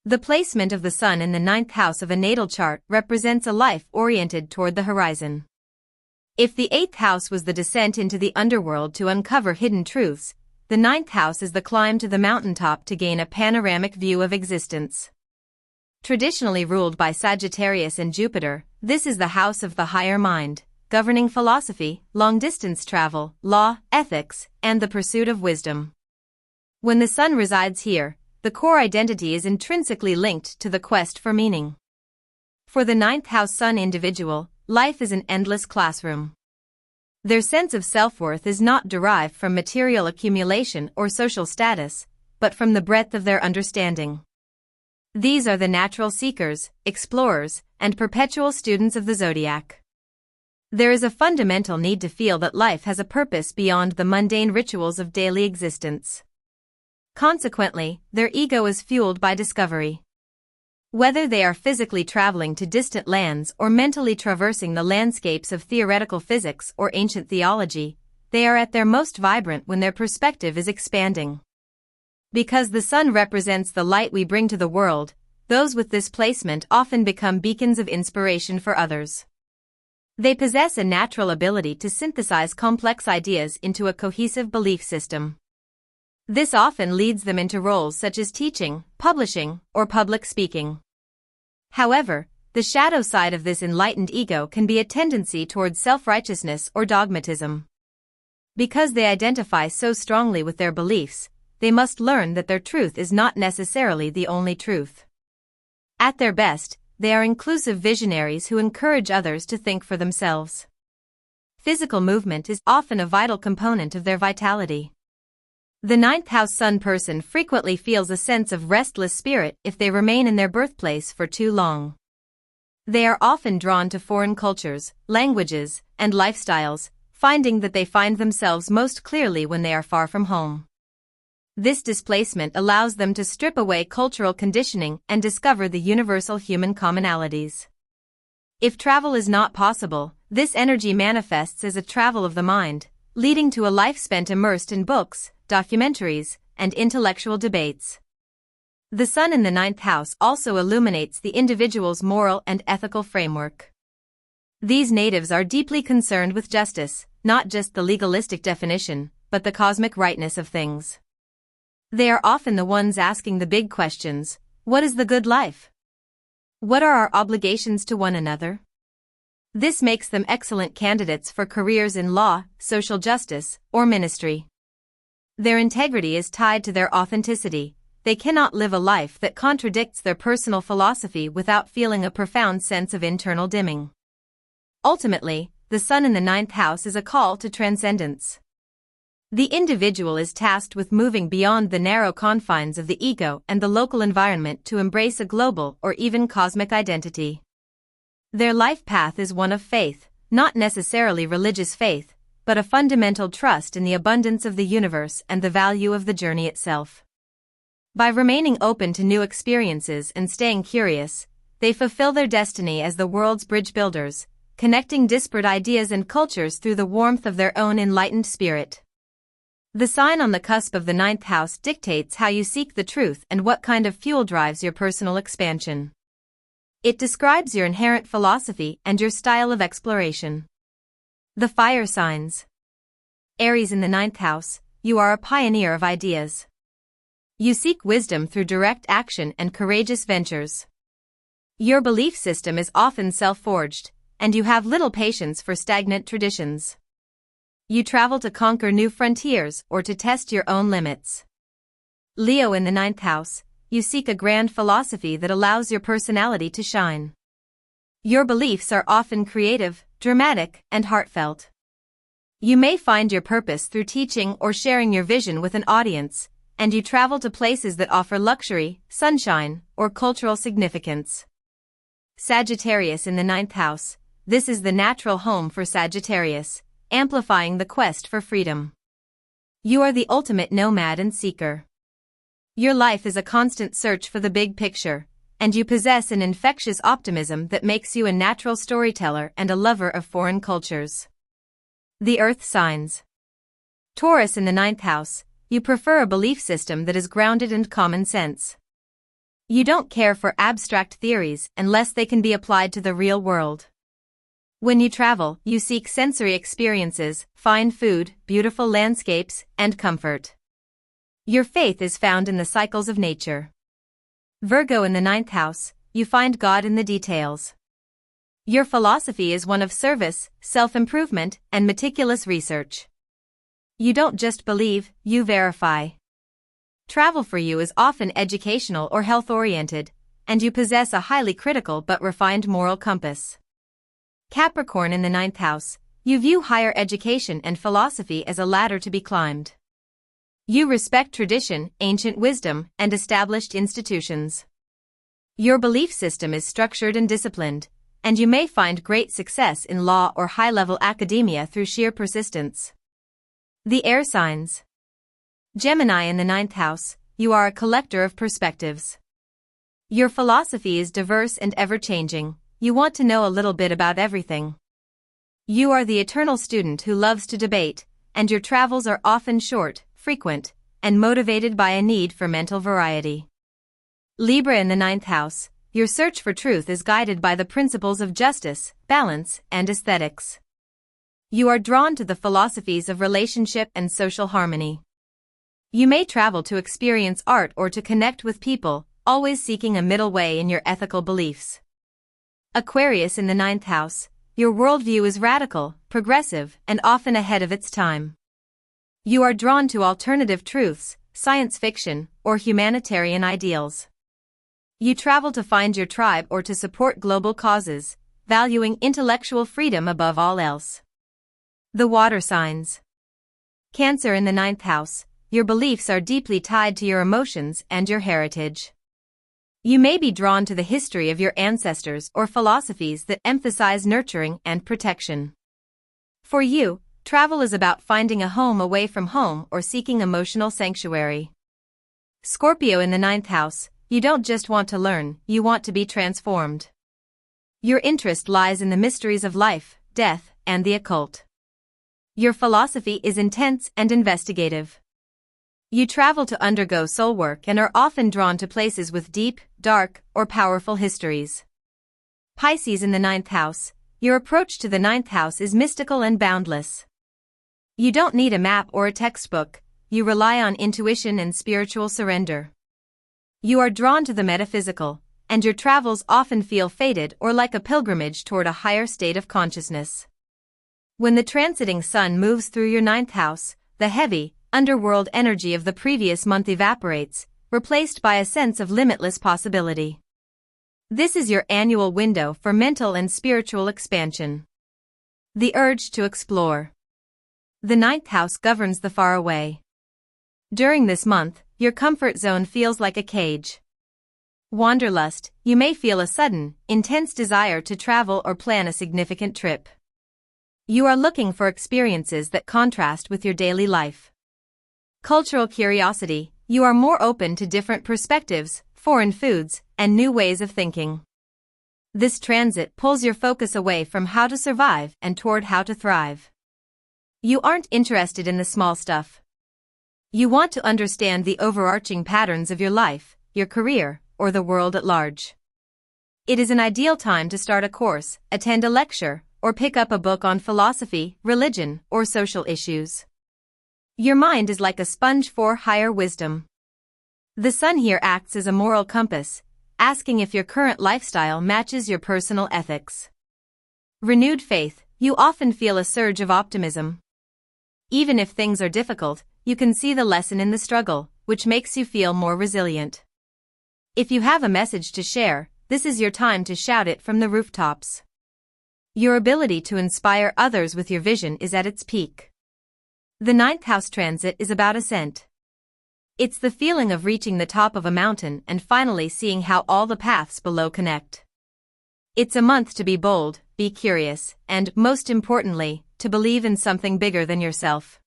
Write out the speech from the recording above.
The placement of the sun in the ninth house of a natal chart represents a life oriented toward the horizon. If the eighth house was the descent into the underworld to uncover hidden truths, the ninth house is the climb to the mountaintop to gain a panoramic view of existence. Traditionally ruled by Sagittarius and Jupiter, this is the house of the higher mind, governing philosophy, long-distance travel, law, ethics, and the pursuit of wisdom. When the sun resides here, the core identity is intrinsically linked to the quest for meaning. For the ninth house sun individual, life is an endless classroom. Their sense of self-worth is not derived from material accumulation or social status, but from the breadth of their understanding. These are the natural seekers, explorers, and perpetual students of the zodiac. There is a fundamental need to feel that life has a purpose beyond the mundane rituals of daily existence. Consequently, their ego is fueled by discovery. Whether they are physically traveling to distant lands or mentally traversing the landscapes of theoretical physics or ancient theology, they are at their most vibrant when their perspective is expanding. Because the sun represents the light we bring to the world, those with this placement often become beacons of inspiration for others. They possess a natural ability to synthesize complex ideas into a cohesive belief system. This often leads them into roles such as teaching, publishing, or public speaking. However, the shadow side of this enlightened ego can be a tendency towards self-righteousness or dogmatism. Because they identify so strongly with their beliefs, they must learn that their truth is not necessarily the only truth. At their best, they are inclusive visionaries who encourage others to think for themselves. Physical movement is often a vital component of their vitality. The ninth house sun person frequently feels a sense of restless spirit if they remain in their birthplace for too long. They are often drawn to foreign cultures, languages, and lifestyles, finding that they find themselves most clearly when they are far from home. This displacement allows them to strip away cultural conditioning and discover the universal human commonalities. If travel is not possible, this energy manifests as a travel of the mind, leading to a life spent immersed in books, documentaries, and intellectual debates. The sun in the ninth house also illuminates the individual's moral and ethical framework. These natives are deeply concerned with justice, not just the legalistic definition, but the cosmic rightness of things. They are often the ones asking the big questions: what is the good life? What are our obligations to one another? This makes them excellent candidates for careers in law, social justice, or ministry. Their integrity is tied to their authenticity. They cannot live a life that contradicts their personal philosophy without feeling a profound sense of internal dimming. Ultimately, the sun in the ninth house is a call to transcendence. The individual is tasked with moving beyond the narrow confines of the ego and the local environment to embrace a global or even cosmic identity. Their life path is one of faith, not necessarily religious faith, but a fundamental trust in the abundance of the universe and the value of the journey itself. By remaining open to new experiences and staying curious, they fulfill their destiny as the world's bridge builders, connecting disparate ideas and cultures through the warmth of their own enlightened spirit. The sign on the cusp of the ninth house dictates how you seek the truth and what kind of fuel drives your personal expansion. It describes your inherent philosophy and your style of exploration. The fire signs. Aries in the ninth house, you are a pioneer of ideas. You seek wisdom through direct action and courageous ventures. Your belief system is often self-forged, and you have little patience for stagnant traditions. You travel to conquer new frontiers or to test your own limits. Leo in the ninth house, you seek a grand philosophy that allows your personality to shine. Your beliefs are often creative, dramatic, and heartfelt. You may find your purpose through teaching or sharing your vision with an audience, and you travel to places that offer luxury, sunshine, or cultural significance. Sagittarius in the ninth house, this is the natural home for Sagittarius, amplifying the quest for freedom. You are the ultimate nomad and seeker. Your life is a constant search for the big picture, and you possess an infectious optimism that makes you a natural storyteller and a lover of foreign cultures. The earth signs. Taurus in the ninth house, you prefer a belief system that is grounded in common sense. You don't care for abstract theories unless they can be applied to the real world. When you travel, you seek sensory experiences, fine food, beautiful landscapes, and comfort. Your faith is found in the cycles of nature. Virgo in the 9th house, you find God in the details. Your philosophy is one of service, self-improvement, and meticulous research. You don't just believe, you verify. Travel for you is often educational or health-oriented, and you possess a highly critical but refined moral compass. Capricorn in the 9th house, you view higher education and philosophy as a ladder to be climbed. You respect tradition, ancient wisdom, and established institutions. Your belief system is structured and disciplined, and you may find great success in law or high-level academia through sheer persistence. The air signs. Gemini in the 9th house, you are a collector of perspectives. Your philosophy is diverse and ever-changing. You want to know a little bit about everything. You are the eternal student who loves to debate, and your travels are often short, frequent, and motivated by a need for mental variety. Libra in the 9th house, your search for truth is guided by the principles of justice, balance, and aesthetics. You are drawn to the philosophies of relationship and social harmony. You may travel to experience art or to connect with people, always seeking a middle way in your ethical beliefs. Aquarius in the 9th house, your worldview is radical, progressive, and often ahead of its time. You are drawn to alternative truths, science fiction, or humanitarian ideals. You travel to find your tribe or to support global causes, valuing intellectual freedom above all else. The water signs. Cancer in the 9th house, your beliefs are deeply tied to your emotions and your heritage. You may be drawn to the history of your ancestors or philosophies that emphasize nurturing and protection. For you, travel is about finding a home away from home or seeking emotional sanctuary. Scorpio in the 9th house, you don't just want to learn, you want to be transformed. Your interest lies in the mysteries of life, death, and the occult. Your philosophy is intense and investigative. You travel to undergo soul work and are often drawn to places with deep, dark, or powerful histories. Pisces in the 9th house, your approach to the 9th house is mystical and boundless. You don't need a map or a textbook, you rely on intuition and spiritual surrender. You are drawn to the metaphysical, and your travels often feel fated or like a pilgrimage toward a higher state of consciousness. When the transiting sun moves through your 9th house, the heavy, underworld energy of the previous month evaporates, replaced by a sense of limitless possibility. This is your annual window for mental and spiritual expansion. The urge to explore. The 9th house governs the faraway. During this month, your comfort zone feels like a cage. Wanderlust, you may feel a sudden, intense desire to travel or plan a significant trip. You are looking for experiences that contrast with your daily life. Cultural curiosity, you are more open to different perspectives, foreign foods, and new ways of thinking. This transit pulls your focus away from how to survive and toward how to thrive. You aren't interested in the small stuff. You want to understand the overarching patterns of your life, your career, or the world at large. It is an ideal time to start a course, attend a lecture, or pick up a book on philosophy, religion, or social issues. Your mind is like a sponge for higher wisdom. The sun here acts as a moral compass, asking if your current lifestyle matches your personal ethics. Renewed faith, you often feel a surge of optimism. Even if things are difficult, you can see the lesson in the struggle, which makes you feel more resilient. If you have a message to share, this is your time to shout it from the rooftops. Your ability to inspire others with your vision is at its peak. The 9th house transit is about ascent. It's the feeling of reaching the top of a mountain and finally seeing how all the paths below connect. It's a month to be bold, be curious, and, most importantly, to believe in something bigger than yourself.